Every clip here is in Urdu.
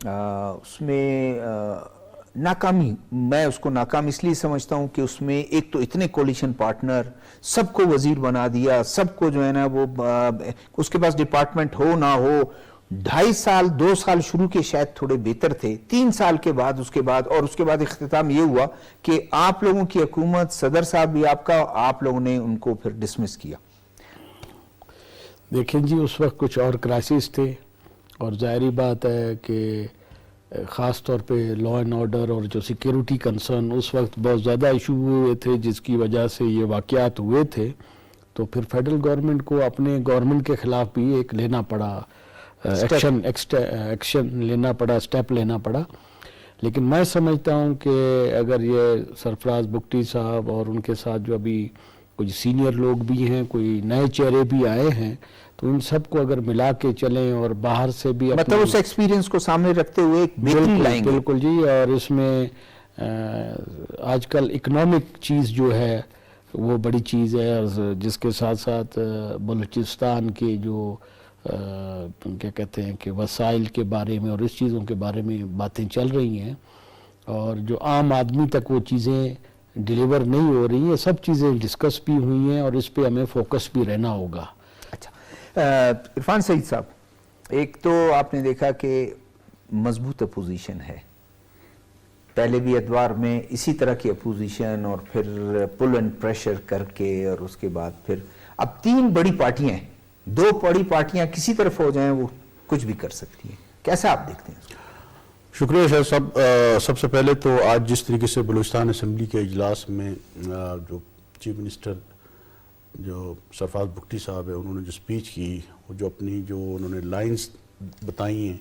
اس میں ناکامی، میں اس کو ناکام اس لیے سمجھتا ہوں کہ اس میں ایک تو اتنے کولیشن پارٹنر، سب کو وزیر بنا دیا، سب کو جو ہے نا وہ اس کے پاس ڈپارٹمنٹ ہو نہ ہو، 2.5 سال 2 سال شروع کے شاید تھوڑے بہتر تھے، 3 سال کے بعد اس کے بعد اختتام یہ ہوا کہ آپ لوگوں کی حکومت، صدر صاحب بھی آپ کا، آپ لوگوں نے ان کو پھر ڈسمس کیا۔ دیکھیں جی، اس وقت کچھ اور کرائسس تھے، اور ظاہری بات ہے کہ خاص طور پہ لا اینڈ آرڈر اور جو سیکیورٹی کنسرن اس وقت بہت زیادہ ایشو ہوئے تھے، جس کی وجہ سے یہ واقعات ہوئے تھے، تو پھر فیڈرل گورنمنٹ کو اپنے گورنمنٹ کے خلاف بھی ایک لینا پڑا، ایکشن لینا پڑا، اسٹیپ لینا پڑا۔ لیکن میں سمجھتا ہوں کہ اگر یہ سرفراز بگٹی صاحب اور ان کے ساتھ جو ابھی کچھ سینئر لوگ بھی ہیں، کوئی نئے چہرے بھی آئے ہیں، تو ان سب کو اگر ملا کے چلیں اور باہر سے بھی مطلب اس ایکسپیرینس کو سامنے رکھتے ہوئے ایک بہتری لائیں گے۔ بالکل جی، اور اس میں آج کل اکنامک چیز جو ہے وہ بڑی چیز ہے، اور جس کے ساتھ ساتھ بلوچستان کے جو کیا کہتے ہیں کہ وسائل کے بارے میں اور اس چیزوں کے بارے میں باتیں چل رہی ہیں، اور جو عام آدمی تک وہ چیزیں ڈیلیور نہیں ہو رہی ہیں، سب چیزیں ڈسکس بھی ہوئی ہیں، اور اس پہ ہمیں فوکس بھی رہنا ہوگا۔ اچھا عرفان سعید صاحب، ایک تو آپ نے دیکھا کہ مضبوط اپوزیشن ہے، پہلے بھی ادوار میں اسی طرح کی اپوزیشن، اور پھر پل اینڈ پریشر کر کے، اور اس کے بعد پھر اب 3 بڑی پارٹیاں ہیں، 2 بڑی پارٹیاں کسی طرف ہو جائیں وہ کچھ بھی کر سکتی ہیں، کیسا آپ دیکھتے ہیں؟ شکریہ شاہ صاحب۔ سب سے پہلے تو آج جس طریقے سے بلوچستان اسمبلی کے اجلاس میں جو چیف منسٹر جو سرفراز بگٹی صاحب ہے، انہوں نے جو سپیچ کی، جو اپنی جو انہوں نے لائنز بتائی ہیں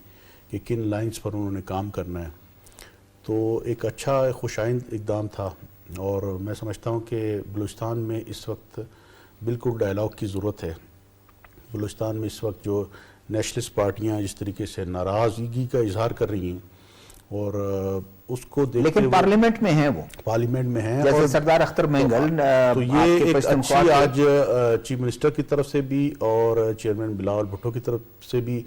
کہ کن لائنز پر انہوں نے کام کرنا ہے، تو ایک اچھا خوش آئند اقدام تھا، اور میں سمجھتا ہوں کہ بلوچستان میں اس وقت بالکل ڈائلاگ کی ضرورت ہے۔ بلوچستان میں اس وقت جو نیشنلسٹ پارٹیاں جس طریقے سے ناراضگی کا اظہار کر رہی ہیں، اور اس کو دیکھتے لیکن پارلیمنٹ میں ہیں، وہ پارلیمنٹ میں ہیں، جیسے سردار اختر مینگل، تو یہ ایک اچھی آج چیف منسٹر کی طرف سے بھی اور چیئرمین بلاول بھٹو کی طرف سے بھی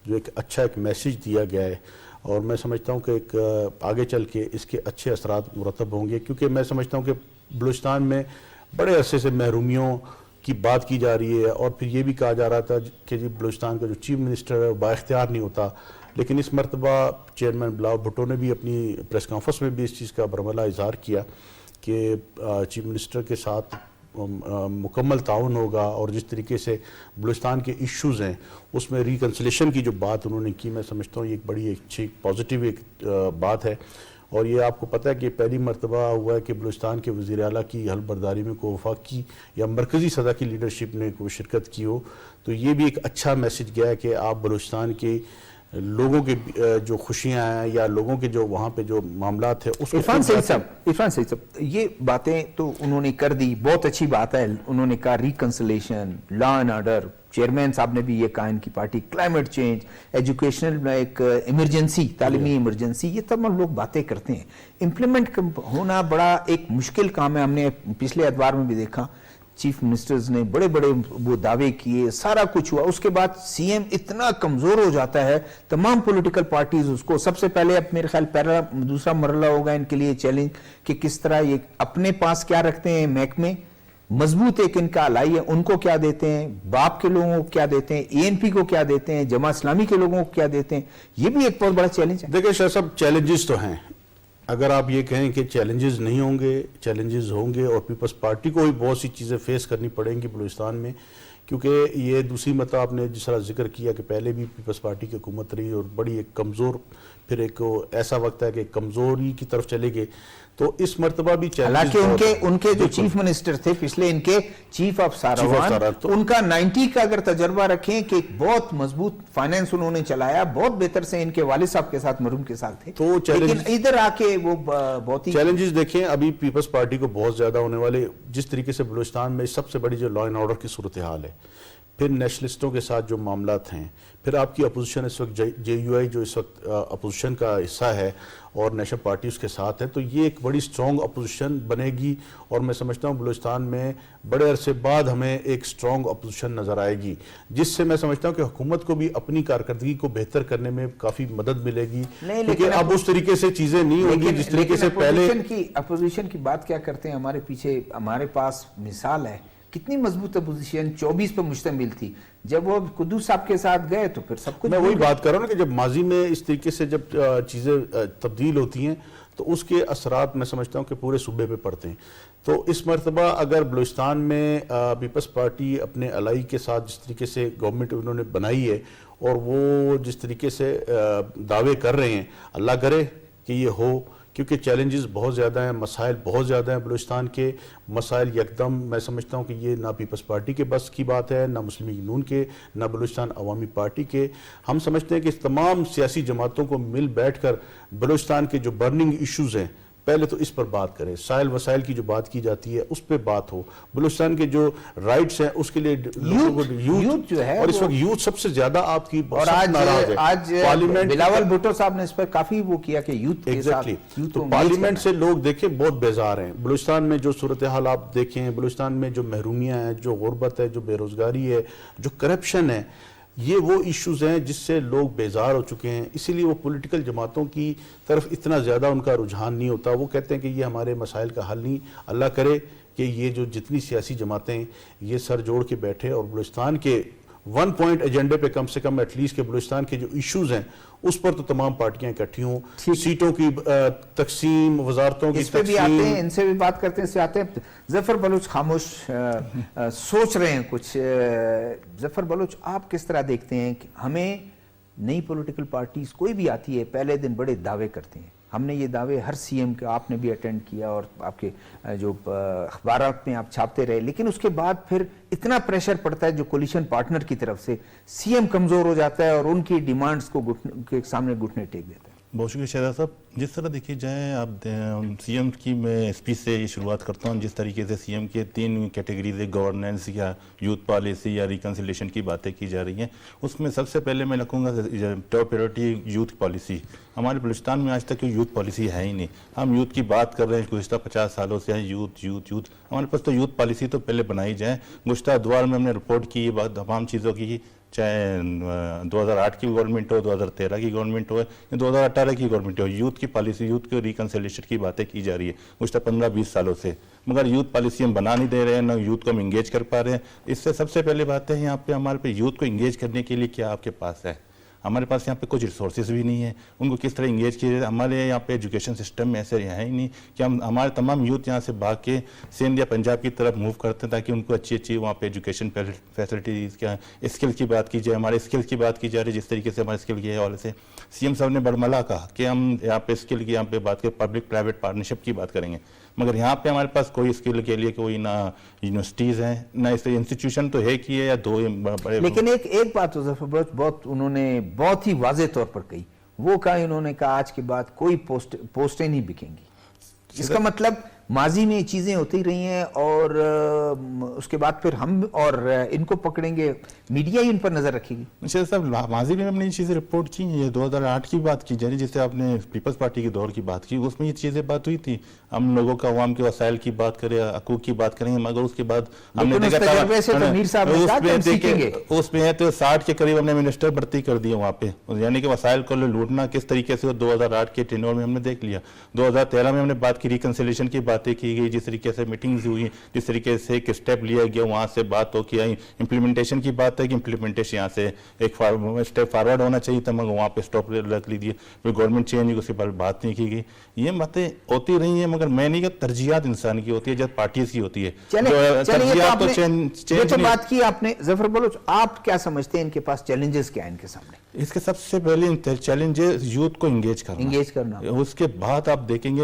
جو ایک اچھا ایک میسیج دیا گیا ہے، اور میں سمجھتا ہوں کہ ایک آگے چل کے اس کے اچھے اثرات مرتب ہوں گے، کیونکہ میں سمجھتا ہوں کہ بلوچستان میں بڑے عرصے سے محرومیوں کی بات کی جا رہی ہے، اور پھر یہ بھی کہا جا رہا تھا کہ جی بلوچستان کا جو چیف منسٹر ہے وہ با اختیار نہیں ہوتا، لیکن اس مرتبہ چیئرمین بلاول بھٹو نے بھی اپنی پریس کانفرنس میں بھی اس چیز کا برملا اظہار کیا کہ چیف منسٹر کے ساتھ مکمل تعاون ہوگا، اور جس طریقے سے بلوچستان کے ایشوز ہیں اس میں ریکنسلیشن کی جو بات انہوں نے کی، میں سمجھتا ہوں یہ ایک بڑی اچھی پازیٹیو ایک بات ہے، اور یہ آپ کو پتہ ہے کہ پہلی مرتبہ ہوا ہے کہ بلوچستان کے وزیر اعلیٰ کی حلف برداری میں کوئی وفاقی یا مرکزی سطح کی لیڈرشپ نے کوئی شرکت کی ہو، تو یہ بھی ایک اچھا میسیج گیا ہے کہ آپ بلوچستان کے لوگوں کے جو خوشیاں ہیں یا لوگوں کے جو وہاں پہ جو معاملات ہیں اس کو عرفان سعید صاحب یہ باتیں تو انہوں نے کر دی، بہت اچھی بات ہے، انہوں نے کہا reconciliation, law and order, chairman صاحب نے بھی یہ کہا ان کی پارٹی، کلائمیٹ چینج، ایجوکیشنل میں ایک ایمرجنسی، تعلیمی ایمرجنسی، یہ تمام لوگ باتیں کرتے ہیں، امپلیمنٹ ہونا بڑا ایک مشکل کام ہے۔ ہم نے پچھلے ادوار میں بھی دیکھا چیف منسٹرز نے بڑے بڑے وہ دعوے کیے، سارا کچھ ہوا، اس کے بعد سی ایم اتنا کمزور ہو جاتا ہے، تمام پولیٹیکل پارٹیز اس کو، سب سے پہلے اب میرے خیال دوسرا مرحلہ ہوگا ان کے لیے چیلنج کہ کس طرح یہ اپنے پاس کیا رکھتے ہیں محکمے، مضبوط ایک ان کا الائی ہے، ان کو کیا دیتے ہیں، باپ کے لوگوں کو کیا دیتے ہیں، اے این پی کو کیا دیتے ہیں، جماعت اسلامی کے لوگوں کو کیا دیتے ہیں، یہ بھی ایک بہت بڑا چیلنج ہے۔ دیکھیں شاہ صاحب، چیلنجز تو ہیں، اگر آپ یہ کہیں کہ چیلنجز نہیں ہوں گے، چیلنجز ہوں گے، اور پیپلز پارٹی کو بھی بہت سی چیزیں فیس کرنی پڑیں گی بلوچستان میں، کیونکہ یہ دوسری مرتبہ آپ نے جس طرح ذکر کیا کہ پہلے بھی پیپلز پارٹی کی حکومت رہی اور بڑی ایک کمزور، پھر ایک ایسا وقت ہے کہ کمزوری کی طرف چلے گئے، تو اس مرتبہ بھی حالانکہ ان کے جو چیف منسٹر تھے پچھلے، ان کے چیف آف ساروان، ان کا 90 کا اگر تجربہ رکھیں کہ بہت مضبوط فائنینس انہوں نے چلایا، بہت بہتر سے ان کے والد صاحب کے ساتھ، مرحوم کے ساتھ تھے، لیکن ادھر آ کے وہ بہت ہی چیلنجز دیکھیں ابھی پیپلز پارٹی کو بہت زیادہ ہونے والے، جس طریقے سے بلوچستان میں سب سے بڑی جو لا اینڈ آرڈر کی صورتحال ہے، پھر نیشنلسٹوں کے ساتھ جو معاملات ہیں، پھر آپ کی اپوزیشن اس وقت جے یو آئی جو اس وقت اپوزیشن کا حصہ ہے اور نیشنل پارٹی اس کے ساتھ ہے، تو یہ ایک بڑی سٹرونگ اپوزیشن بنے گی، اور میں سمجھتا ہوں بلوچستان میں بڑے عرصے بعد ہمیں ایک سٹرونگ اپوزیشن نظر آئے گی، جس سے میں سمجھتا ہوں کہ حکومت کو بھی اپنی کارکردگی کو بہتر کرنے میں کافی مدد ملے گی، کیونکہ اب اس طریقے سے چیزیں نہیں ہوں گی جس طریقے سے پہلے۔ اپوزیشن کی بات کیا کرتے ہیں، ہمارے پیچھے ہمارے پاس مثال ہے کتنی مضبوط اپوزیشن 24 پر مشتمل تھی، جب وہ قدوس صاحب کے ساتھ گئے تو پھر سب کچھ۔ میں وہی بات کر رہا ہوں کہ جب ماضی میں اس طریقے سے جب چیزیں تبدیل ہوتی ہیں تو اس کے اثرات میں سمجھتا ہوں کہ پورے صوبے پہ پڑتے ہیں۔ تو اس مرتبہ اگر بلوچستان میں پیپلز پارٹی اپنے الائی کے ساتھ جس طریقے سے گورنمنٹ انہوں نے بنائی ہے اور وہ جس طریقے سے دعوے کر رہے ہیں، اللہ کرے کہ یہ ہو، کیونکہ چیلنجز بہت زیادہ ہیں، مسائل بہت زیادہ ہیں بلوچستان کے مسائل یکدم میں سمجھتا ہوں کہ یہ نہ پیپلز پارٹی کے بس کی بات ہے، نہ مسلم لیگ نون کے، نہ بلوچستان عوامی پارٹی کے۔ ہم سمجھتے ہیں کہ تمام سیاسی جماعتوں کو مل بیٹھ کر بلوچستان کے جو برننگ ایشوز ہیں پہلے تو اس پر بات کریں، سائل وسائل کی جو بات کی جاتی ہے اس پہ بات ہو، بلوچستان کے جو رائٹس ہیں اس کے لیے یوتھ جو ہے، اور اس وقت یوتھ سب سے زیادہ آپ کی اور آج بلاول بھٹو صاحب نے اس پر کافی وہ کیا کہ یوتھ کے ساتھ تو پارلیمنٹ سے لوگ دیکھیں بہت بیزار ہیں۔ بلوچستان میں جو صورتحال آپ دیکھیں، بلوچستان میں جو محرومیاں ہیں، جو غربت ہے، جو بے روزگاری ہے، جو کرپشن ہے، یہ وہ ایشوز ہیں جس سے لوگ بیزار ہو چکے ہیں، اسی لیے وہ پولیٹیکل جماعتوں کی طرف اتنا زیادہ ان کا رجحان نہیں ہوتا۔ وہ کہتے ہیں کہ یہ ہمارے مسائل کا حل نہیں، اللہ کرے کہ یہ جو جتنی سیاسی جماعتیں ہیں یہ سر جوڑ کے بیٹھے اور بلوچستان کے 1 پوائنٹ ایجنڈے پہ کم سے کم ایٹ لیسٹ کہ بلوچستان کے جو ایشوز ہیں اس پر تو تمام پارٹیاں اکٹھی ہوں، سیٹوں کی تقسیم، وزارتوں کی اس پہ بھی آتے ہیں، ان سے بھی بات کرتے ہیں، اس سے آتے ہیں۔ ظفر بلوچ خاموش سوچ رہے ہیں کچھ۔ ظفر بلوچ آپ کس طرح دیکھتے ہیں کہ ہمیں نئی پولیٹیکل پارٹیز کوئی بھی آتی ہے پہلے دن بڑے دعوے کرتے ہیں، ہم نے یہ دعوے ہر سی ایم کے آپ نے بھی اٹینڈ کیا اور آپ کے جو اخبارات میں آپ چھاپتے رہے، لیکن اس کے بعد پھر اتنا پریشر پڑتا ہے جو کولیشن پارٹنر کی طرف سے، سی ایم کمزور ہو جاتا ہے اور ان کی ڈیمانڈز کو کے سامنے گھٹنے ٹیک دیتا ہے۔ بہت شکریہ شہزاد صاحب۔ جس طرح دیکھی جائے آپ سی ایم کی میں اسپیچ سے یہ شروعات کرتا ہوں، جس طریقے سے سی ایم کے 3 کیٹیگریز گورننس یا یوتھ پالیسی یا ریکنسیلیشن کی باتیں کی جا رہی ہیں، اس میں سب سے پہلے میں لکھوں گا ٹاپ پریورٹی یوتھ پالیسی۔ ہمارے بلوچستان میں آج تک کوئی یوتھ پالیسی ہے ہی نہیں، ہم یوتھ کی بات کر رہے ہیں گزشتہ 50 سالوں سے ہیں، یوتھ یوتھ یوتھ، ہمارے پاس تو یوتھ پالیسی تو پہلے بنائی جائے۔ گزشتہ ادوار میں ہم نے رپورٹ کی، یہ بات تمام چیزوں کی، چاہے 2008 کی گورنمنٹ ہو، 2013 کی گورنمنٹ ہو یا 2018 کی گورنمنٹ ہو، یوتھ کی پالیسی، یوتھ کے ریکنسیلیشن کی باتیں کی جا رہی ہے گزشتہ 15-20 سالوں سے، مگر یوتھ پالیسی ہم بنا نہیں دے رہے ہیں، نہ یوتھ کو ہم انگیج کر پا رہے ہیں۔ اس سے سب سے پہلے بات ہے یہاں پہ ہمارے پہ یوتھ کو انگیج کرنے کے لیے کیا آپ کے پاس ہے؟ ہمارے پاس یہاں پہ کچھ ریسورسز بھی نہیں ہیں، ان کو کس طرح انگیج کیے جائے۔ ہمارے یہاں پہ ایجوکیشن سسٹم میں ایسے ہے ہی نہیں کہ ہم ہمارے تمام یوتھ یہاں سے بھاگ کے سندھ یا پنجاب کی طرف موو کرتے ہیں تاکہ ان کو اچھی وہاں پہ ایجوکیشن فیسلٹیز کیا اسکل کی بات کی جائے۔ ہمارے اسکل کی بات کی جا رہی ہے، جس طریقے سے ہمارے اسکل کے حوالے سے سی ایم صاحب نے برملا کہا کہ ہم یہاں پہ اسکل کی یہاں پہ بات کریں، پبلک پرائیویٹ پارٹنرشپ کی بات کریں گے، مگر یہاں پہ ہمارے پاس کوئی اسکل کے لیے کوئی نہ یونیورسٹیز ہیں، نہ اس انسٹیٹیوشن تو ہے کہ یا 2 بڑے۔ لیکن ایک بات تو ظفر بلوچ بہت انہوں نے بہت ہی واضح طور پر کہی، وہ کہا انہوں نے کہا آج کے بعد کوئی پوسٹیں نہیں بکیں گی۔ اس کا مطلب ماضی میں چیزیں ہوتی رہی ہیں اور اس کے بعد پھر ہم اور ان کو پکڑیں گے، میڈیا ہی ان پر نظر رکھے گی۔ شہزاد صاحب ماضی میں ہم نے یہ چیزیں رپورٹ کی، یہ 2008 کی بات کی جا رہی جس سے آپ نے پیپلز پارٹی کے دور کی بات کی، اس میں یہ چیزیں بات ہوئی تھی، ہم لوگوں کا عوام کے وسائل کی بات کریں، حقوق کی بات کریں گے، مگر اس کے بعد ہم نے دیکھا اس میں ہے تو 60 کے قریب ہم نے منسٹر بھرتی کر دیا وہاں پہ، یعنی کہ وسائل کو لوٹنا کس طریقے سے 2008 کے ٹینور میں ہم نے دیکھ لیا۔ 2013 میں ہم نے بات کی ریکنسیلیشن کی باتیں کی گئی، جس طریقے سے میٹنگز ہوئی، جس طریقے سے ایک اسٹیپ لیا گیا وہاں سے بات ہو کے آئی۔ امپلیمنٹیشن کی بات ہے کہ امپلیمنٹیشن یہاں سے ایک اسٹیپ فارورڈ ہونا چاہیے تھا، مگر وہاں پہ اسٹاپ رکھ لیجیے، پھر گورنمنٹ چینج ہوئی، اس کے بعد بات نہیں کی گئی۔ یہ باتیں ہوتی رہی ہیں، مگر میں نہیں کہتا ترجیحات انسان کی ہوتی ہے جب پارٹیز کی ہوتی ہے۔ یہ تو بات کی آپ نے ظفر بلوچ، آپ کیا سمجھتے ہیں ان کے پاس چیلنجز کیا ہیں ان کے سامنے؟ اس کے سب سے پہلے چیلنج ہے یوتھ کو انگیج کرنا۔ اس کے بعد آپ دیکھیں گے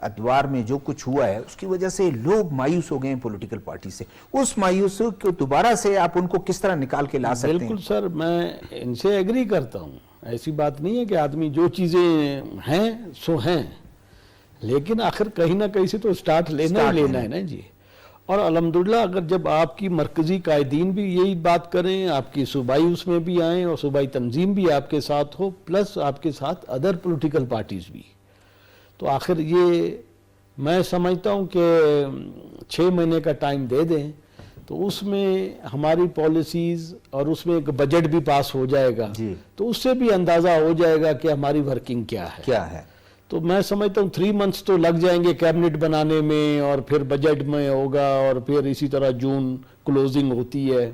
اتوار میں جو کچھ ہوا ہے اس کی وجہ سے لوگ مایوس ہو گئے ہیں پولیٹیکل پارٹی سے، اس مایوسی کو دوبارہ سے آپ ان کو کس طرح نکال کے لا سکتے ہیں؟ بالکل سر، میں ان سے ایگری کرتا ہوں، ایسی بات نہیں ہے کہ آدمی جو چیزیں ہیں سو ہیں، لیکن آخر کہیں نہ کہیں سے تو سٹارٹ لینا ہی لینا ہے نا جی. اور الحمدللہ اگر جب آپ کی مرکزی قائدین بھی یہی بات کریں، آپ کی صوبائی اس میں بھی آئیں اور صوبائی تنظیم بھی آپ کے ساتھ ہو، پلس آپ کے ساتھ ادر پولیٹیکل پارٹیز بھی، تو آخر یہ میں سمجھتا ہوں کہ 6 مہینے کا ٹائم دے دیں تو اس میں ہماری پالیسیز اور اس میں ایک بجٹ بھی پاس ہو جائے گا، تو اس سے بھی اندازہ ہو جائے گا کہ ہماری ورکنگ کیا ہے. تو میں سمجھتا ہوں 3 منتھس تو لگ جائیں گے کیبنٹ بنانے میں، اور پھر بجٹ میں ہوگا، اور پھر اسی طرح جون کلوزنگ ہوتی ہے.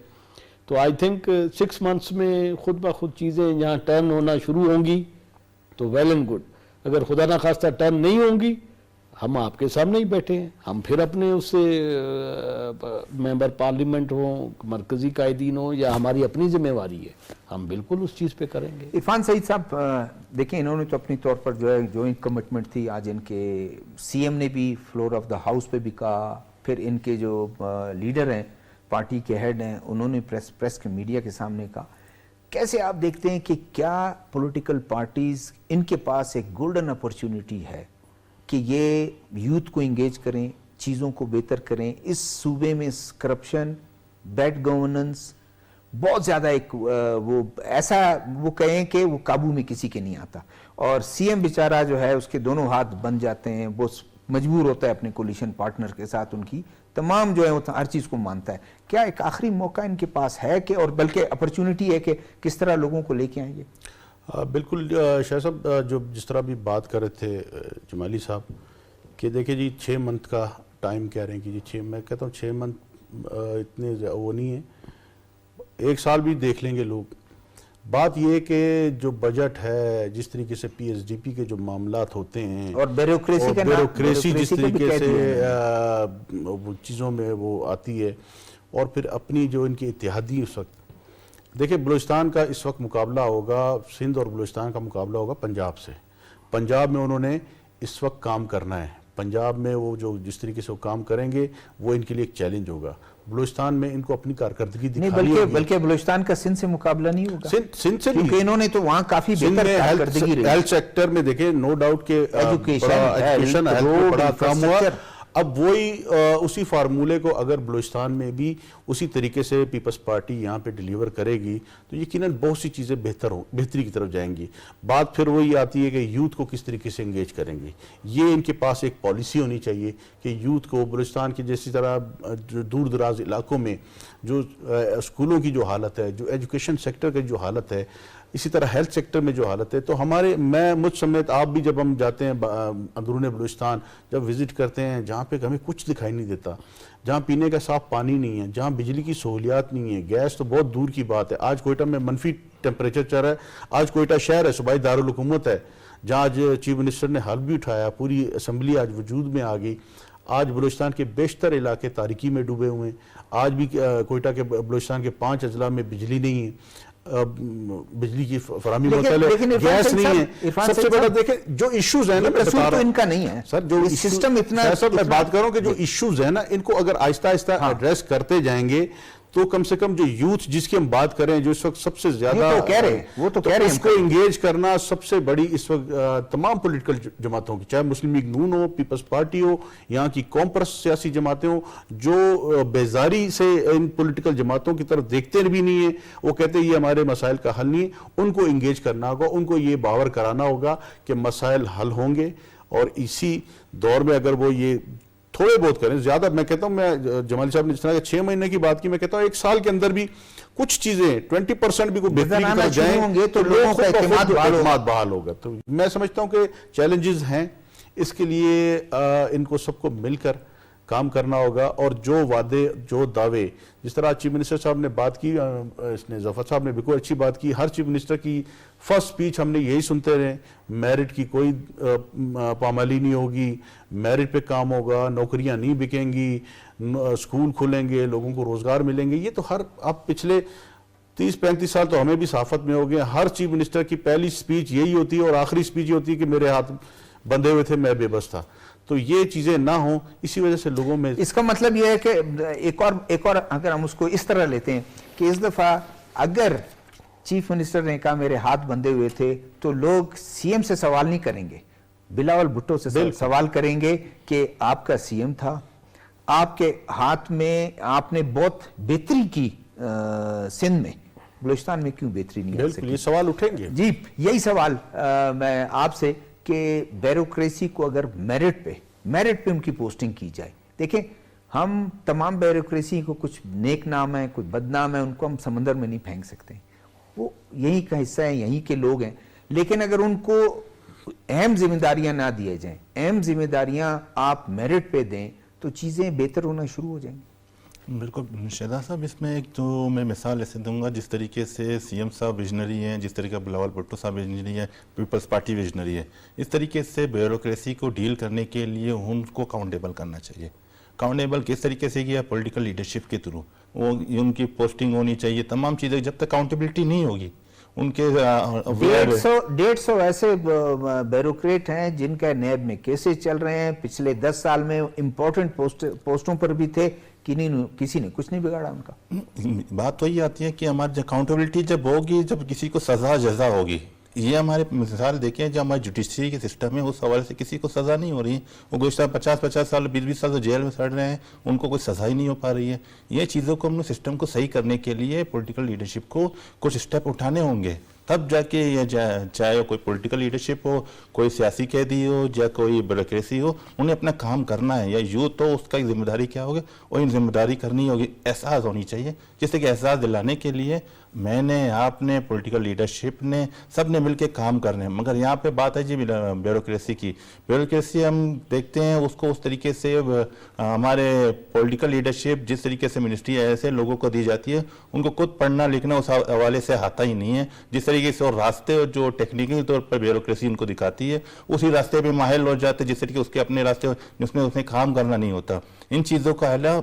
تو آئی تھنک 6 منتھس میں خود بخود چیزیں جہاں ٹرن ہونا شروع ہوں گی تو ویل اینڈ گڈ. اگر خدا نہ خواستہ ٹرن نہیں ہوں گی، ہم آپ کے سامنے ہی بیٹھے ہیں، ہم پھر اپنے اس سے ممبر پارلیمنٹ ہوں، مرکزی قائدین ہوں، یا ہماری اپنی ذمہ داری ہے، ہم بالکل اس چیز پہ کریں گے. عرفان سعید صاحب دیکھیں، انہوں نے تو اپنی طور پر جو ہے جوائنٹ کمٹمنٹ تھی، آج ان کے سی ایم نے بھی فلور آف دا ہاؤس پہ بھی کہا، پھر ان کے جو لیڈر ہیں پارٹی کے ہیڈ ہیں انہوں نے پریس کے میڈیا کے سامنے کہا. کیسے آپ دیکھتے ہیں کہ کیا پولیٹیکل پارٹیز ان کے پاس ایک گولڈن اپرچونٹی ہے کہ یہ یوتھ کو انگیج کریں، چیزوں کو بہتر کریں؟ اس صوبے میں کرپشن، بیڈ گورننس بہت زیادہ ایک وہ ایسا وہ کہیں کہ وہ قابو میں کسی کے نہیں آتا، اور سی ایم بیچارہ جو ہے اس کے دونوں ہاتھ بن جاتے ہیں، وہ مجبور ہوتا ہے اپنے کولیشن پارٹنر کے ساتھ ان کی تمام جو ہے وہ ہر چیز کو مانتا ہے. کیا ایک آخری موقع ان کے پاس ہے کہ، اور بلکہ اپرچونٹی ہے کہ کس طرح لوگوں کو لے کے آئیں گے؟ بالکل شاہ صاحب، جو جس طرح بھی بات کر رہے تھے جمالی صاحب کہ دیکھیں جی 6 منتھ کا ٹائم کہہ رہے ہیں کہ جی میں کہتا ہوں 6 منتھ اتنے وہ نہیں ہیں، 1 سال بھی دیکھ لیں گے لوگ. بات یہ کہ جو بجٹ ہے، جس طریقے سے پی ایس ڈی پی کے جو معاملات ہوتے ہیں، اور بیوروکریسی جس طریقے سے چیزوں میں وہ آتی ہے، اور پھر اپنی جو ان کی اتحادی اس وقت دیکھیں بلوچستان کا اس وقت مقابلہ ہوگا، سندھ اور بلوچستان کا مقابلہ ہوگا پنجاب سے. پنجاب میں انہوں نے اس وقت کام کرنا ہے، پنجاب میں وہ جو جس طریقے سے وہ کام کریں گے وہ ان کے لیے ایک چیلنج ہوگا. بلوچستان میں ان کو اپنی کارکردگی دکھانی ہوگی. بلکہ بلوچستان کا سندھ سے مقابلہ نہیں ہوگا، سندھ سے کیونکہ انہوں نے تو وہاں کافی بہتر کارکردگی رہی. ہیلتھ سیکٹر میں دیکھیں نو ڈاؤٹ کہ ایجوکیشن بڑا کام ہوا. اب وہی اسی فارمولے کو اگر بلوچستان میں بھی اسی طریقے سے پیپلز پارٹی یہاں پہ ڈیلیور کرے گی تو یقیناً بہت سی چیزیں بہتری کی طرف جائیں گی. بات پھر وہی آتی ہے کہ یوتھ کو کس طریقے سے انگیج کریں گے. یہ ان کے پاس ایک پالیسی ہونی چاہیے کہ یوتھ کو بلوچستان کی جیسی طرح جو دور دراز علاقوں میں جو اسکولوں کی جو حالت ہے، جو ایجوکیشن سیکٹر کی جو حالت ہے، اسی طرح ہیلتھ سیکٹر میں جو حالت ہے، تو مجھ سمیت آپ بھی جب ہم جاتے ہیں اندرون بلوچستان، جب وزٹ کرتے ہیں جہاں پہ ہمیں کچھ دکھائی نہیں دیتا، جہاں پینے کا صاف پانی نہیں ہے، جہاں بجلی کی سہولیات نہیں ہے، گیس تو بہت دور کی بات ہے. آج کوئٹہ میں منفی ٹیمپریچر چل رہا ہے. آج کوئٹہ شہر ہے، صوبائی دارالحکومت ہے، جہاں آج چیف منسٹر نے حلف بھی اٹھایا، پوری اسمبلی آج وجود میں آ گئی. آج بلوچستان کے بیشتر علاقے تاریکی میں ڈوبے ہوئے ہیں. آج بھی کوئٹہ کے بلوچستان کے 5 اضلاع میں بجلی نہیں ہے، بجلی کی فراہمی مسئلہ ہے، گیس نہیں ہے. سب سے بڑا دیکھیں جو ایشوز ہیں نا، میں بتا رہا ہوں ان کا نہیں ہے سر، جو سسٹم اتنا میں بات کر رہا ہوں کہ جو ایشوز ہیں نا، ان کو اگر آہستہ آہستہ ایڈریس کرتے جائیں گے تو کم سے کم جو یوتھ جس کی ہم بات کریں، جو اس وقت سب سے زیادہ وہ تو کہہ رہے ہیں اس کو انگیج کرنا سب سے بڑی اس وقت تمام پولیٹیکل جماعتوں کی، چاہے مسلم لیگ نون ہو، پیپلز پارٹی ہو، یہاں کی قوم پرست سیاسی جماعتیں ہوں، جو بیزاری سے ان پولیٹیکل جماعتوں کی طرف دیکھتے بھی نہیں ہیں، وہ کہتے ہیں یہ ہمارے مسائل کا حل نہیں، ان کو انگیج کرنا ہوگا، ان کو یہ باور کرانا ہوگا کہ مسائل حل ہوں گے. اور اسی دور میں اگر وہ یہ تھوڑے بہت کریں، زیادہ میں کہتا ہوں، میں جمالی صاحب نے جس طرح 6 مہینے کی بات کی، میں کہتا ہوں 1 سال کے اندر بھی کچھ چیزیں 20% بھی کوئی بہتری کی طرف جائیں گے تو لوگوں کا اعتماد بحال ہوگا. تو میں سمجھتا ہوں کہ چیلنجز ہیں، اس کے لیے ان کو سب کو مل کر کام کرنا ہوگا. اور جو وعدے، جو دعوے، جس طرح چیف منسٹر صاحب نے بات کی، اس نے ظفر صاحب نے بالکل اچھی بات کی. ہر چیف منسٹر کی فرسٹ سپیچ ہم نے یہی سنتے رہے، میرٹ کی کوئی پامالی نہیں ہوگی، میرٹ پہ کام ہوگا، نوکریاں نہیں بکیں گی، اسکول کھلیں گے، لوگوں کو روزگار ملیں گے. یہ تو اب پچھلے 30-35 سال تو ہمیں بھی صحافت میں ہو گئے. ہر چیف منسٹر کی پہلی سپیچ یہی ہوتی ہے اور آخری سپیچ یہ ہوتی ہے کہ میرے ہاتھ بندھے ہوئے تھے، میں بے بس تھا. تو یہ چیزیں نہ ہوں، اسی وجہ سے لوگوں میں اس کا مطلب یہ ہے کہ ایک اور اگر ہم اس کو اس طرح لیتے ہیں کہ اس دفعہ اگر چیف منسٹر نے کہا میرے ہاتھ بندھے ہوئے تھے تو لوگ سی ایم سے سوال نہیں کریں گے، بلاول بھٹو سے سوال کریں گے کہ آپ کا سی ایم تھا، آپ کے ہاتھ میں آپ نے بہت بہتری کی سندھ میں، بلوچستان میں کیوں بہتری نہیں آ بالکل سکی؟ یہ سوال اٹھیں گے۔ جی یہی سوال میں آپ سے کہ بیوروکریسی کو اگر میرٹ پہ ان کی پوسٹنگ کی جائے، دیکھیں ہم تمام بیوروکریسی کو کچھ نیک نام ہے کچھ بدنام ہے، ان کو ہم سمندر میں نہیں پھینک سکتے، وہ یہی کا حصہ ہیں، یہی کے لوگ ہیں، لیکن اگر ان کو اہم ذمہ داریاں نہ دیے جائیں، اہم ذمہ داریاں آپ میرٹ پہ دیں تو چیزیں بہتر ہونا شروع ہو جائیں گی۔ بالکل شہزاد صاحب، اس میں ایک جو میں مثال ایسے دوں گا، جس طریقے سے سی ایم صاحب ویژنری ہیں، جس طریقے بلاول بھٹو صاحب ویژنری ہیں، پیپلز پارٹی ویژنری ہے، اس طریقے سے بیوروکریسی کو ڈیل کرنے کے لیے ان کو اکاؤنٹیبل کرنا چاہیے۔ اکاؤنٹیبل کس طریقے سے کیا؟ پولیٹیکل لیڈرشپ کے تھرو، وہ ان کی پوسٹنگ ہونی چاہیے، تمام چیزیں، جب تک اکاؤنٹیبلٹی نہیں ہوگی ان کے 150 ایسے بیوروکریٹ ہیں جن کا نیب میں کیسز چل رہے ہیں، پچھلے 10 سال میں امپورٹنٹ پوسٹوں پر بھی تھے، کسی نے کچھ نہیں بگاڑا ان کا۔ بات تو یہ آتی ہے کہ ہماری اکاؤنٹیبلٹی جب ہوگی، جب کسی کو سزا جزا ہوگی، یہ ہمارے مثال دیکھیں جو ہماری جوڈیشری کے سسٹم ہے، اس حوالے سے کسی کو سزا نہیں ہو رہی، وہ گزشتہ 50 سال 20 سال سے جیل میں سڑ رہے ہیں، ان کو کوئی سزا ہی نہیں ہو پا رہی ہے۔ یہ چیزوں کو ہم نے سسٹم کو صحیح کرنے کے لیے پولیٹیکل لیڈرشپ کو کچھ اسٹیپ اٹھانے ہوں گے، تب جا کے یہ چاہے کوئی پولیٹیکل لیڈرشپ ہو، کوئی سیاسی قیدی ہو یا کوئی بیوروکریسی ہو، انہیں اپنا کام کرنا ہے، یا یوتھ تو اس کا ذمہ داری کیا ہوگی، وہ ان ذمہ داری کرنی ہوگی، احساس ہونی چاہیے، جس سے کہ احساس دلانے کے لیے میں نے، آپ نے، پولیٹیکل لیڈرشپ نے، سب نے مل کے کام کرنے ہیں۔ مگر یہاں پہ بات ہے جی بیوروکریسی کی، بیوروکریسی ہم دیکھتے ہیں اس کو اس طریقے سے ہمارے پولیٹیکل لیڈرشپ جس طریقے سے منسٹری ایسے لوگوں کو دی جاتی ہے، ان کو خود پڑھنا لکھنا اس حوالے سے آتا ہی نہیں ہے، جس طریقے سے اور راستے جو ٹیکنیکل طور پر بیوروکریسی ان کو دکھاتی ہے اسی راستے پہ ماہر ہو جاتے، جس طریقے اس کے اپنے راستے جس میں اس نے کام کرنا نہیں ہوتا۔ ان چیزوں کا اعلیٰ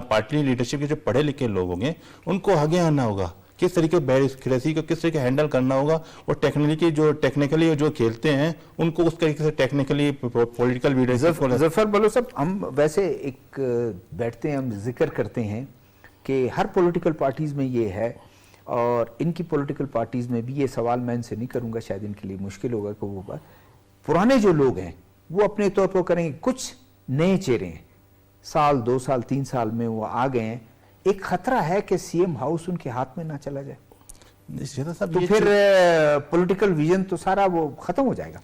پارٹی لیڈرشپ کے جو پڑھے لکھے لوگ ہوں گے ان کو آگے آنا ہوگا، کس طریقے بیوروکریسی کو کس طریقے ہینڈل کرنا ہوگا، اور ٹیکنیکلی جو کھیلتے ہیں ان کو اس طریقے سے ٹیکنیکلی پولیٹیکل لیڈرشپ۔ ظفر بلو صاحب، ہم ویسے ایک بیٹھتے ہیں، ہم ذکر کرتے ہیں کہ ہر پولیٹیکل پارٹیز میں یہ ہے، اور ان کی پولیٹیکل پارٹیز میں بھی یہ سوال میں ان سے نہیں کروں گا، شاید ان کے لیے مشکل ہوگا کہ وہ پرانے جو لوگ ہیں وہ اپنے طور پر کریں گے، کچھ نئے چہرے ہیں، سال 2 سال 3 سال میں وہ آ گئے ہیں، ایک خطرہ ہے کہ سی ایم ہاؤس ان کے ہاتھ میں نہ چلا جائے، تو پھر پولیٹیکل ویژن تو سارا وہ ختم ہو جائے گا۔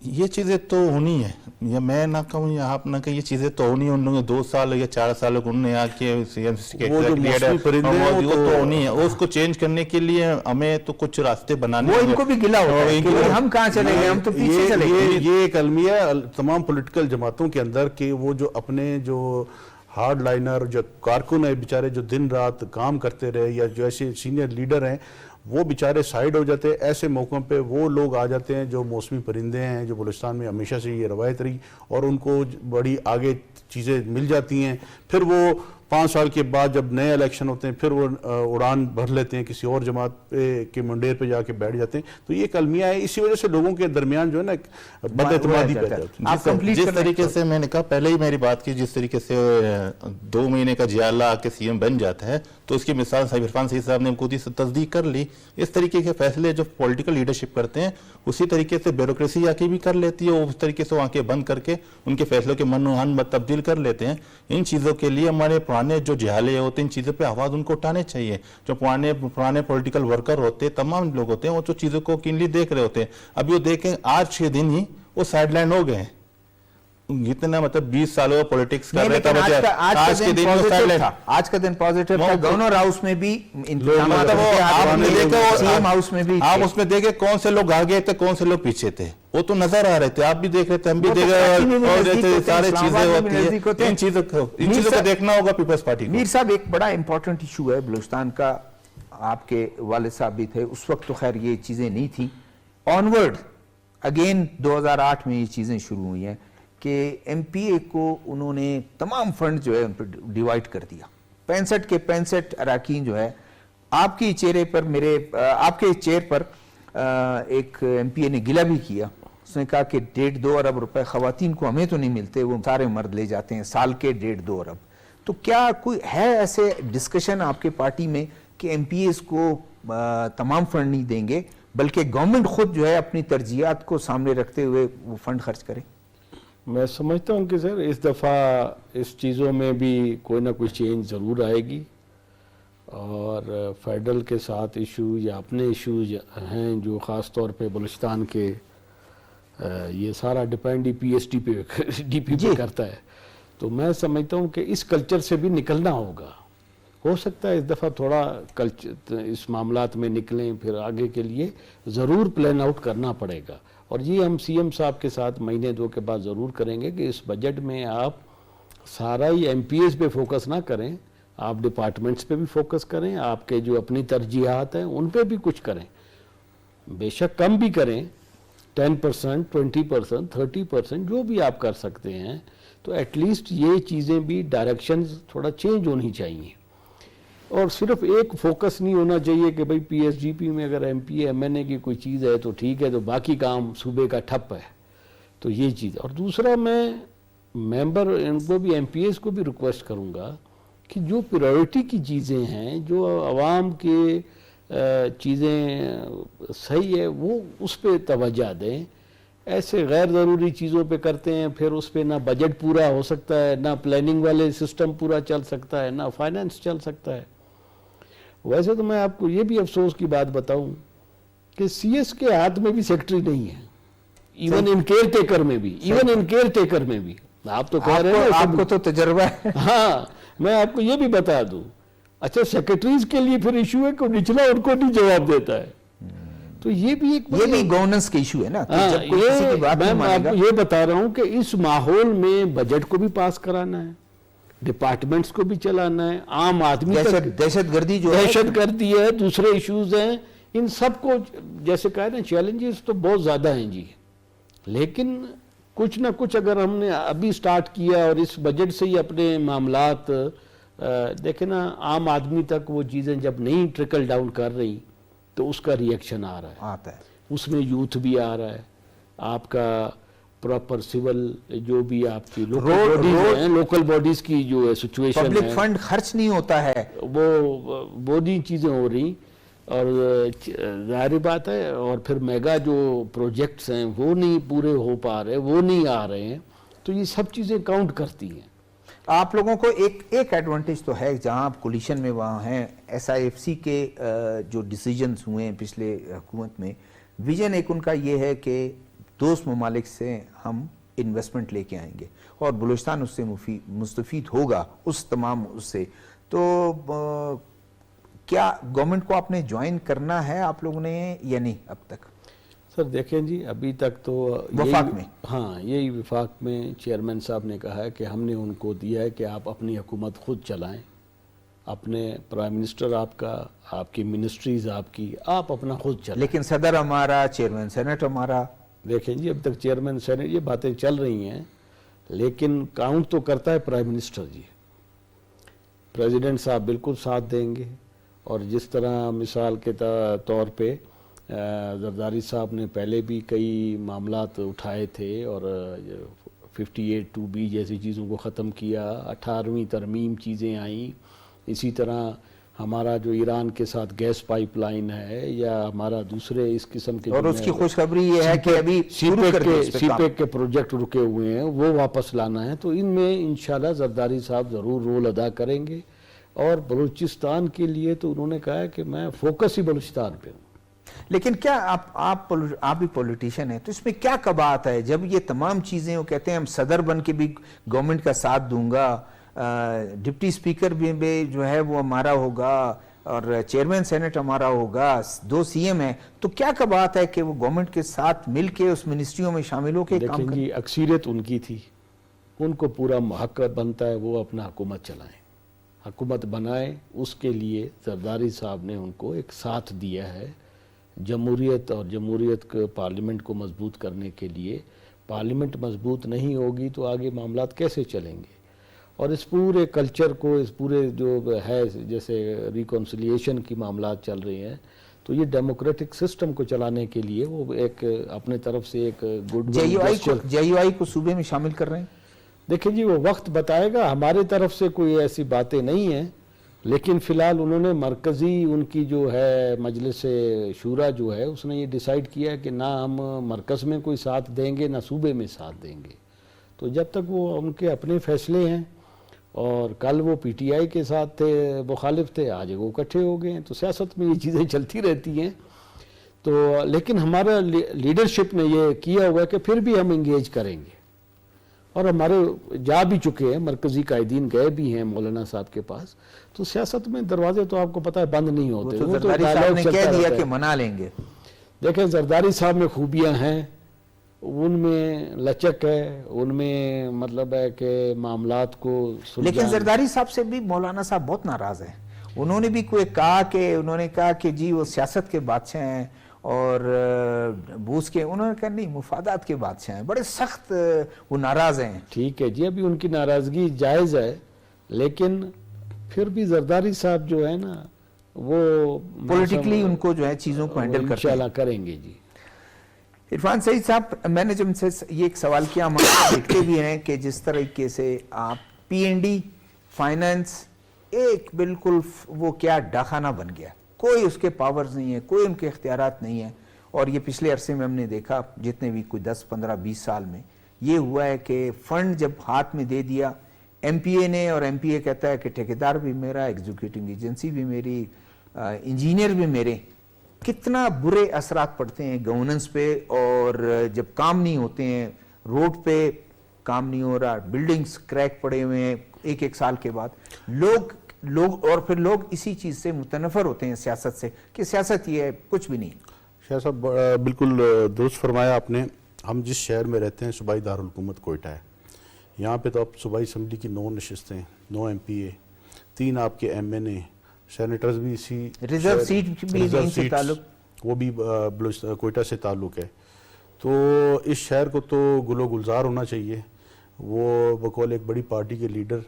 یہ چیزیں تو ہونی ہے، یا میں نہ کہوں یا آپ نہ کہیں، یہ چیزیں تو ہونی ہے، انہوں نے 2 سال یا 4 سال انہوں نے آ کے سی ایم وہ جو موسمی پرندے ہیں وہ تو ہونی ہے، اس کو چینج کرنے کے لیے ہمیں تو کچھ راستے بنانے وہ ان کو بھی گلا ہوتا ہے کہ ہم کہاں چلے گئے، ہم تو پیچھے چلے گئے۔ یہ ایک المیہ تمام پولیٹیکل جماعتوں کے اندر کہ وہ جو اپنے جو ہارڈ لائنر جو کارکن ہیں بیچارے، جو دن رات کام کرتے رہے، یا جو ایسے سینئر لیڈر ہیں وہ بیچارے سائیڈ ہو جاتے ہیں، ایسے موقعوں پہ وہ لوگ آ جاتے ہیں جو موسمی پرندے ہیں، جو بلوچستان میں ہمیشہ سے یہ روایت رہی، اور ان کو بڑی آگے چیزیں مل جاتی ہیں، پھر وہ 5 سال کے بعد جب نئے الیکشن ہوتے ہیں پھر وہ اڑان بھر لیتے ہیں، کسی اور جماعت کے منڈیر پہ جا کے بیٹھ جاتے ہیں، تو یہ ایک المیہ ہے، اسی وجہ سے لوگوں کے درمیان جو ہے نا بد اعتمادی پیدا ہوتی ہے۔ جس طریقے سے میں نے کہا پہلے ہی میری بات کی، جس طریقے سے 2 مہینے کا جیالہ آ کے سی ایم بن جاتا ہے تو اس کی مثال صاحب عرفان سعید صاحب نے خود ہی تصدیق کر لی۔ اس طریقے کے فیصلے جو پولیٹیکل لیڈرشپ کرتے ہیں اسی طریقے سے بیوروکریسی آ کے بھی کر لیتی ہے، اس طریقے سے آنکھیں بند کر کے ان کے فیصلوں کے منوہن تبدیل کر لیتے ہیں۔ ان چیزوں کے لیے ہمارے پرانے جو جہالے ہوتے ہیں، ان چیزوں پہ آواز ان کو اٹھانے چاہیے، جو پرانے پولیٹیکل ورکر ہوتے ہیں، تمام لوگ ہوتے ہیں، وہ جو چیزوں کو کینلی دیکھ رہے ہوتے ہیں، ابھی وہ دیکھیں آج کے دن ہی وہ سائیڈ لائن ہو گئے ہیں، جتنا مطلب 20 سالوں پولیٹکس کر رہے تھے، آج کے دن وہ سائیڈ لائن، آج کا دن پازیٹیو تھا، گورنر ہاؤس میں بھی انتخابات، آپ نے دیکھا سی ایم ہاؤس میں بھی، آپ اس میں دیکھے کون سے لوگ آگے تھے کون سے لوگ پیچھے تھے، وہ تو نظر آ رہے تھے، آپ بھی دیکھ رہے تھے، ہم بھی دیکھ رہے ہیں، اور جیسے سارے چیزیں ہوتی ہیں، ان چیزوں کو دیکھنا ہوگا پیپلز پارٹی کو۔ میر صاحب، ایک بڑا امپورٹنٹ ایشو ہے بلوچستان کا، آپ کے والد صاحب بھی تھے اس وقت، تو خیر یہ چیزیں نہیں تھیں، آنورڈ اگین 2008 میں یہ چیزیں شروع ہوئی ہیں کہ ایم پی اے کو انہوں نے تمام فنڈ جو ہے ان پر ڈیوائیڈ کر دیا، 65 کے 65 اراکین جو ہے، آپ کی چہرے پر آپ کے چیئر پر ایک ایم پی اے نے گلہ بھی کیا، اس نے کہا کہ 1.5-2 ارب روپے خواتین کو ہمیں تو نہیں ملتے, وہ سارے مرد لے جاتے ہیں سال کے 1.5-2 ارب. تو کیا کوئی ہے ایسے ڈسکشن آپ کے پارٹی میں کہ ایم پی ایز کو تمام فنڈ نہیں دیں گے بلکہ گورنمنٹ خود جو ہے اپنی ترجیحات کو سامنے رکھتے ہوئے وہ فنڈ خرچ کرے؟ میں سمجھتا ہوں کہ سر اس دفعہ اس چیزوں میں بھی کوئی نہ کوئی چینج ضرور آئے گی, اور فیڈرل کے ساتھ ایشو یا اپنے ایشوز ہیں جو خاص طور پہ بلوچستان کے, یہ سارا ڈیپینڈ پی ایس ٹی پہ کرتا ہے. تو میں سمجھتا ہوں کہ اس کلچر سے بھی نکلنا ہوگا. ہو سکتا ہے اس دفعہ تھوڑا اس معاملات میں نکلیں, پھر آگے کے لیے ضرور پلان آؤٹ کرنا پڑے گا. اور یہ ہم سی ایم صاحب کے ساتھ مہینے 2 کے بعد ضرور کریں گے کہ اس بجٹ میں آپ سارا ہی ایم پی ایز پہ فوکس نہ کریں, آپ ڈپارٹمنٹس پہ بھی فوکس کریں, آپ کے جو اپنی ترجیحات ہیں ان پہ بھی کچھ کریں. بے شک کم بھی کریں, 10%, 20%, 30% جو بھی آپ کر سکتے ہیں, تو ایٹ لیسٹ یہ چیزیں بھی ڈائریکشنز تھوڑا چینج ہونی چاہیے. اور صرف ایک فوکس نہیں ہونا چاہیے کہ بھئی پی ایس جی پی میں اگر M P A M N A کی کوئی چیز ہے تو ٹھیک ہے, تو باقی کام صوبے کا ٹھپ ہے. تو یہ چیز. اور دوسرا میں ممبر ان کو بھی ایم پی ایس کو بھی ریکویسٹ کروں گا کہ جو پریورٹی کی چیزیں ہیں, جو عوام کے چیزیں صحیح ہے, وہ اس پہ توجہ دیں. ایسے غیر ضروری چیزوں پہ کرتے ہیں, پھر اس پہ نہ بجٹ پورا ہو سکتا ہے, نہ پلاننگ والے سسٹم پورا چل سکتا ہے, نہ فائنانس چل سکتا ہے. ویسے تو میں آپ کو یہ بھی افسوس کی بات بتاؤں کہ سی ایس کے ہاتھ میں بھی سیکٹری نہیں ہے, ایون ان کیئر ٹیکر میں بھی, آپ تو کہہ رہے ہیں آپ کو تو تجربہ ہے. ہاں, میں آپ کو یہ بھی بتا دوں. اچھا, سیکرٹریز کے لیے پھر ایشو ہے کہ نچلا ان کو نہیں جواب دیتا ہے. تو یہ بھی ایک گورننس کا ایشو ہے نا. میں آپ کو یہ بتا رہا ہوں کہ اس ماحول میں بجٹ کو بھی پاس کرانا ہے, ڈپارٹمنٹس کو بھی چلانا ہے, عام آدمی دہشت گردی ہے, دوسرے ایشوز ہیں, ان سب کو جیسے کہا نا چیلنجز تو بہت زیادہ ہیں جی. لیکن کچھ نہ کچھ اگر ہم نے ابھی سٹارٹ کیا اور اس بجٹ سے ہی اپنے معاملات دیکھیں نا, عام آدمی تک وہ چیزیں جب نہیں ٹرکل ڈاؤن کر رہی تو اس کا ری ایکشن آ رہا ہے. اس میں یوتھ بھی آ رہا ہے, آپ کا پراپر سول جو بھی آپ کی لوکل باڈیز کی جو سچویشن ہے, پبلک فنڈ خرچ نہیں ہوتا ہے, وہ نہیں چیزیں ہو رہی. اور ظاہر بات ہے, اور پھر میگا جو پروجیکٹس ہیں وہ نہیں پورے ہو پا رہے, وہ نہیں آ رہے ہیں. تو یہ سب چیزیں کاؤنٹ کرتی ہیں. آپ لوگوں کو ایک ایڈوانٹیج تو ہے, جہاں آپ کولیشن میں وہاں ہیں, ایس آئی ایف سی کے جو ڈیسیجنز ہوئے ہیں پچھلے حکومت میں, ویژن ایک ان کا یہ ہے کہ دوست ممالک سے ہم انویسٹمنٹ لے کے آئیں گے اور بلوچستان اس سے مستفید ہوگا اس تمام اس سے. تو کیا گورنمنٹ کو آپ نے جوائن کرنا ہے آپ لوگوں نے یا نہیں اب تک؟ سر دیکھیں جی, ابھی تک تو وفاق میں, ہاں یہی وفاق میں چیئرمین صاحب نے کہا ہے کہ ہم نے ان کو دیا ہے کہ آپ اپنی حکومت خود چلائیں, اپنے پرائم منسٹر آپ کا, آپ کی منسٹریز آپ کی, آپ اپنا خود چلائیں. لیکن صدر ہمارا, چیئرمین سینٹ ہمارا. دیکھیں جی, اب تک چیئرمین سینٹ یہ باتیں چل رہی ہیں, لیکن کاؤنٹ تو کرتا ہے پرائم منسٹر جی. پریزیڈنٹ صاحب بالکل ساتھ دیں گے. اور جس طرح مثال کے طور پہ زرداری صاحب نے پہلے بھی کئی معاملات اٹھائے تھے اور 58(2)B جیسی چیزوں کو ختم کیا, 18ویں ترمیم چیزیں آئیں. اسی طرح ہمارا جو ایران کے ساتھ گیس پائپ لائن ہے یا ہمارا دوسرے اس قسم کے, اور اس کی خوشخبری یہ ہے کہ ابھی سی پیک کے پروجیکٹ رکے ہوئے ہیں وہ واپس لانا ہے. تو ان میں انشاءاللہ زرداری صاحب ضرور رول ادا کریں گے. اور بلوچستان کے لیے تو انہوں نے کہا ہے کہ میں فوکس ہی بلوچستان پہ ہوں. لیکن کیا آپ بھی پولیٹیشین ہیں, تو اس میں کیا کباہت ہے جب یہ تمام چیزیں وہ کہتے ہیں ہم صدر بن کے بھی گورنمنٹ کا ساتھ دوں گا, ڈپٹی اسپیکر بھی جو ہے وہ ہمارا ہوگا, اور چیئرمین سینٹ ہمارا ہوگا, 2 سی ایم ہیں, تو کیا کباہت ہے کہ وہ گورنمنٹ کے ساتھ مل کے اس منسٹریوں میں شامل ہو کے کام کریں؟ دیکھیں جی, اکثریت ان کی تھی, ان کو پورا حق بنتا ہے وہ اپنا حکومت چلائیں, حکومت بنائیں. اس کے لیے زرداری صاحب نے ان کو ایک ساتھ دیا ہے. جمہوریت اور جمہوریت کے پارلیمنٹ کو مضبوط کرنے کے لیے, پارلیمنٹ مضبوط نہیں ہوگی تو آگے معاملات کیسے چلیں گے. اور اس پورے کلچر کو, اس پورے جو ہے جیسے ریکنسیلیشن کی معاملات چل رہے ہیں, تو یہ ڈیموکریٹک سسٹم کو چلانے کے لیے وہ ایک اپنے طرف سے ایک گڈ جے یو آئی کو صوبے میں شامل کر رہے ہیں؟ دیکھیں جی وہ وقت بتائے گا، ہماری طرف سے کوئی ایسی باتیں نہیں ہیں، لیکن فی الحال انہوں نے مرکزی ان کی جو ہے مجلس شورا جو ہے اس نے یہ ڈیسائیڈ کیا ہے کہ نہ ہم مرکز میں کوئی ساتھ دیں گے نہ صوبے میں ساتھ دیں گے. تو جب تک وہ ان کے اپنے فیصلے ہیں، اور کل وہ پی ٹی آئی کے ساتھ تھے، مخالف تھے، آج وہ اکٹھے ہو گئے ہیں. تو سیاست میں یہ چیزیں چلتی رہتی ہیں. تو لیکن ہمارا لیڈرشپ نے یہ کیا ہوا ہے کہ پھر بھی ہم انگیج کریں گے، اور ہمارے جا بھی چکے ہیں، مرکزی قائدین گئے بھی ہیں مولانا صاحب کے پاس. تو سیاست میں دروازے تو آپ کو پتہ ہے بند نہیں ہوتے. وہ تو زرداری صاحب نے کہہ دیا کہ منا لیں گے. دیکھیں زرداری صاحب میں خوبیاں ہیں، ان میں لچک ہے، ان میں مطلب ہے کہ معاملات کو لیکن زرداری صاحب سے بھی مولانا صاحب بہت ناراض ہیں. انہوں نے بھی کوئی کہا کہ جی وہ سیاست کے بادشاہ ہیں اور بوس کے، انہوں نے کہا نہیں مفادات کے بادشاہ ہیں، بڑے سخت وہ ناراض ہیں. ٹھیک ہے جی، ابھی ان کی ناراضگی جائز ہے، لیکن پھر بھی زرداری صاحب جو ہے نا وہ پولیٹیکلی ان کو جو ہے چیزوں کو ہینڈل کرتے ہیں. انشاءاللہ کریں گے جی. عرفان سعید صاحب، میں نے جب ان سے یہ ایک سوال کیا، ہم دیکھتے بھی ہیں کہ جس طریقے سے آپ پی این ڈی فائنانس ایک بالکل وہ کیا ڈاکخانہ بن گیا، کوئی اس کے پاورز نہیں ہے، کوئی ان کے اختیارات نہیں ہیں. اور یہ پچھلے عرصے میں ہم نے دیکھا جتنے بھی کوئی 10 15 20 سال میں یہ ہوا ہے کہ فنڈ جب ہاتھ میں دے دیا ایم پی اے نے، اور ایم پی اے کہتا ہے کہ ٹھیکیدار بھی میرا، ایگزیکیوٹنگ ایجنسی بھی میری، انجینئر بھی میرے. کتنا برے اثرات پڑتے ہیں گورننس پہ. اور جب کام نہیں ہوتے ہیں، روڈ پہ کام نہیں ہو رہا، بلڈنگز کریک پڑے ہوئے ہیں ایک سال کے بعد، لوگ اور پھر لوگ اسی چیز سے متنفر ہوتے ہیں سیاست سے کہ سیاست یہ ہے، کچھ بھی نہیں. شاہ صاحب بالکل درست فرمایا آپ نے. ہم جس شہر میں رہتے ہیں صوبائی دارالحکومت کوئٹہ ہے. یہاں پہ تو اب صوبائی اسمبلی کی 9 نشستیں، 9 ایم پی اے، 3 آپ کے ایم این اے، سینیٹرز بھی اسی ریزرو سیٹ بھی سے تعلق، وہ بھی کوئٹہ سے تعلق ہے. تو اس شہر کو تو گل و گلزار ہونا چاہیے. وہ بقول ایک بڑی پارٹی کے لیڈر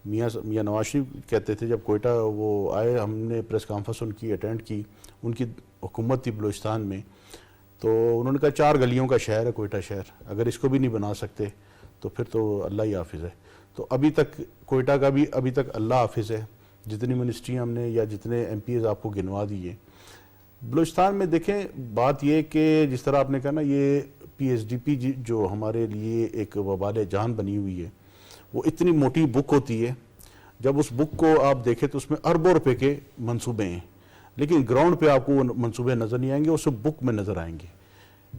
میاں نواز شریف کہتے تھے، جب کوئٹہ وہ آئے، ہم نے پریس کانفرنس ان کی اٹینڈ کی، ان کی حکومت تھی بلوچستان میں، تو انہوں نے کہا 4 گلیوں کا شہر ہے کوئٹہ شہر، اگر اس کو بھی نہیں بنا سکتے تو پھر تو اللہ ہی حافظ ہے. تو ابھی تک کوئٹہ کا بھی ابھی تک اللہ حافظ ہے. جتنی منسٹری ہم نے یا جتنے ایم پی ایز آپ کو گنوا دیے بلوچستان میں، دیکھیں بات یہ کہ جس طرح آپ نے کہا نا، یہ پی ایس ڈی پی جو ہمارے لیے ایک وبال جان بنی ہوئی ہے، وہ اتنی موٹی بک ہوتی ہے. جب اس بک کو آپ دیکھیں تو اس میں اربوں روپے کے منصوبے ہیں، لیکن گراؤنڈ پہ آپ کو وہ منصوبے نظر نہیں آئیں گے، اس بک میں نظر آئیں گے.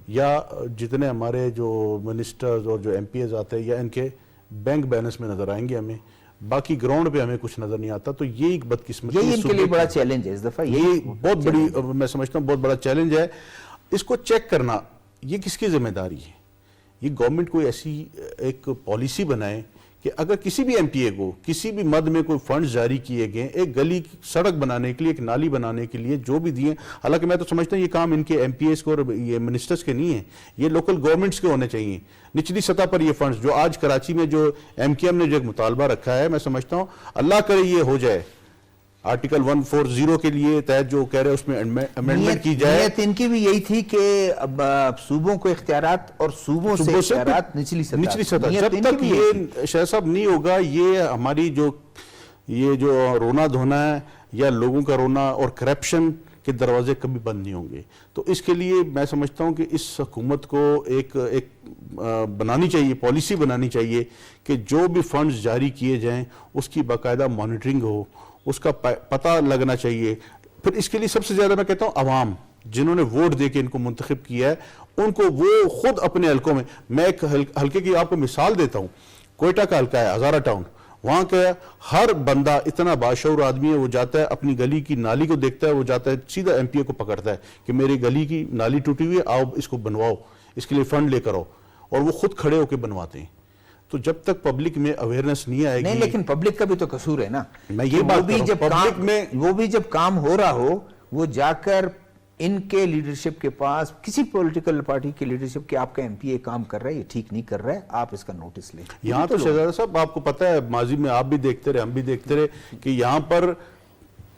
یا جتنے ہمارے جو منسٹرز اور جو ایم پی ایز آتے ہیں، یا ان کے بینک بیلنس میں نظر آئیں گے ہمیں، باقی گراؤنڈ پہ ہمیں کچھ نظر نہیں آتا. تو یہ ایک بدقسمتی، یہی ان کے لیے بڑا چیلنج ہے اس دفعہ. یہ بہت بڑی، میں سمجھتا ہوں بہت بڑا چیلنج ہے. اس کو چیک کرنا یہ کس کی ذمہ داری ہے؟ یہ گورنمنٹ کوئی ایسی ایک پالیسی بنائے کہ اگر کسی بھی ایم پی اے کو کسی بھی مد میں کوئی فنڈز جاری کیے گئے، ایک گلی سڑک بنانے کے لیے، ایک نالی بنانے کے لیے جو بھی دیے، حالانکہ میں تو سمجھتا ہوں یہ کام ان کے ایم پی ایس کو اور یہ منسٹرز کے نہیں ہیں، یہ لوکل گورنمنٹس کے ہونے چاہیے. نچلی سطح پر یہ فنڈز جو آج کراچی میں جو ایم کیو ایم نے جو ایک مطالبہ رکھا ہے، میں سمجھتا ہوں اللہ کرے یہ ہو جائے. آرٹیکل 140 کے لیے تحت جو کہہ رہے ہیں اس میں امینڈمنٹ کی جائے. نیت ان کی بھی یہی تھی کہ اب صوبوں کو اختیارات اور صوبوں سے اختیارات نچلی سطح. جب تک یہ شاہ صاحب نہیں ہوگا، یہ ہماری جو رونا دھونا ہے یا لوگوں کا رونا اور کرپشن کے دروازے کبھی بند نہیں ہوں گے. تو اس کے لیے میں سمجھتا ہوں کہ اس حکومت کو ایک بنانی چاہیے، پالیسی بنانی چاہیے کہ جو بھی فنڈز جاری کیے جائیں اس کی باقاعدہ مانیٹرنگ ہو، اس کا پتہ لگنا چاہیے. پھر اس کے لیے سب سے زیادہ میں کہتا ہوں عوام جنہوں نے ووٹ دے کے ان کو منتخب کیا ہے، ان کو وہ خود اپنے حلقوں میں ایک حلقے کی آپ کو مثال دیتا ہوں. کوئٹہ کا حلقہ ہے ہزارہ ٹاؤن. وہاں کا ہر بندہ اتنا باشعور آدمی ہے، وہ جاتا ہے اپنی گلی کی نالی کو دیکھتا ہے، وہ جاتا ہے سیدھا ایم پی اے کو پکڑتا ہے کہ میری گلی کی نالی ٹوٹی ہوئی ہے، آؤ اس کو بنواؤ، اس کے لیے فنڈ لے کر آؤ، اور وہ خود کھڑے ہو کے بنواتے ہیں. تو جب تک پبلک میں اویئرنس نہیں آئے گی، نہیں، لیکن پبلک کا بھی تو قصور ہے نا. میں یہ بات وہ بھی جب کام ہو رہا ہو، وہ جا کر ان کے لیڈرشپ کے پاس، کسی پولیٹیکل پارٹی کے لیڈرشپ کے، آپ کا ایم پی اے کام کر رہا ہے، یہ ٹھیک نہیں کر رہا ہے، آپ اس کا نوٹس لیں. یہاں تو شہزادہ صاحب آپ کو پتہ ہے، ماضی میں آپ بھی دیکھتے رہے، ہم بھی دیکھتے رہے کہ یہاں پر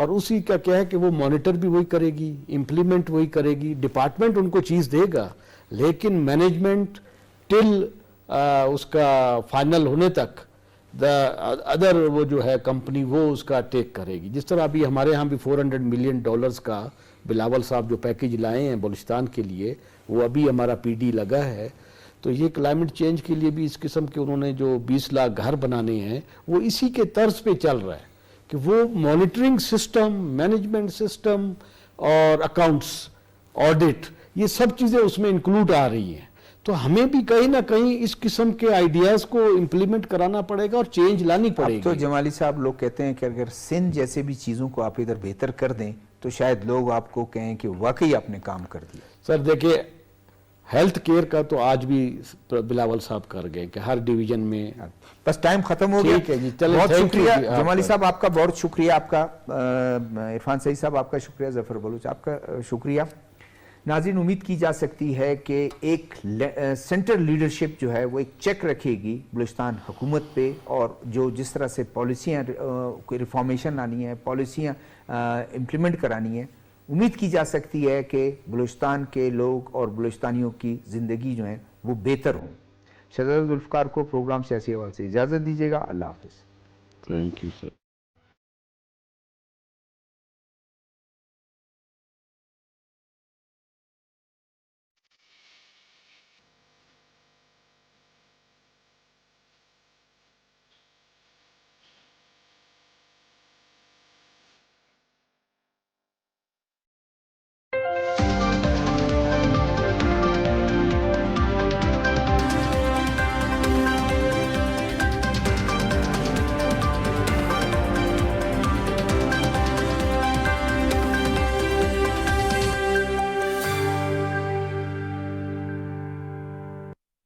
اور اسی کا کیا ہے کہ وہ مانیٹر بھی وہی کرے گی, امپلیمنٹ وہی کرے گی, ڈپارٹمنٹ ان کو چیز دے گا, لیکن مینجمنٹ ٹل اس کا فائنل ہونے تک ادر وہ جو ہے کمپنی وہ اس کا ٹیک کرے گی. جس طرح ابھی ہمارے ہاں بھی $400 ملین کا بلاول صاحب جو پیکیج لائے ہیں بلوچستان کے لیے, وہ ابھی ہمارا پی ڈی لگا ہے. تو یہ کلائمیٹ چینج کے لیے بھی اس قسم کے انہوں نے جو 20 لاکھ گھر بنانے ہیں وہ اسی کے طرز پہ چل رہا ہے کہ وہ مانیٹرنگ سسٹم, مینجمنٹ سسٹم اور اکاؤنٹس, آڈٹ, یہ سب چیزیں اس میں انکلوڈ آ رہی ہیں. تو ہمیں بھی کہیں نہ کہیں اس قسم کے آئیڈیاز کو امپلیمنٹ کرانا پڑے گا اور چینج لانی پڑے گی. تو جمالی صاحب لوگ کہتے ہیں کہ اگر سندھ جیسے بھی چیزوں کو آپ ادھر بہتر کر دیں تو شاید لوگ آپ کو کہیں کہ واقعی آپ نے کام کر دیا. سر دیکھیں, ہیلتھ کیئر کا تو آج بھی بلاول صاحب کر گئے کہ ہر ڈویژن میں. بس ٹائم ختم ہو گیا. ٹھیک ہے جی, چلیں, بہت thank you شکریہ جی, جمالی صاحب, آپ کا بہت شکریہ, آپ کا عرفان سعید صاحب آپ کا شکریہ, ظفر بلوچ آپ کا شکریہ. ناظرین, امید کی جا سکتی ہے کہ ایک سینٹر لیڈرشپ جو ہے وہ ایک چیک رکھے گی بلوچستان حکومت پہ, اور جو جس طرح سے پالیسیاں ریفارمیشن لانی ہے, پالیسیاں امپلیمنٹ کرانی ہے, امید کی جا سکتی ہے کہ بلوچستان کے لوگ اور بلوچستانیوں کی زندگی جو ہے وہ بہتر ہوں. شہزادہ ذوالفقار کو پروگرام سیاسی حوالے سے اجازت دیجیے گا. اللہ حافظ. Thank you sir.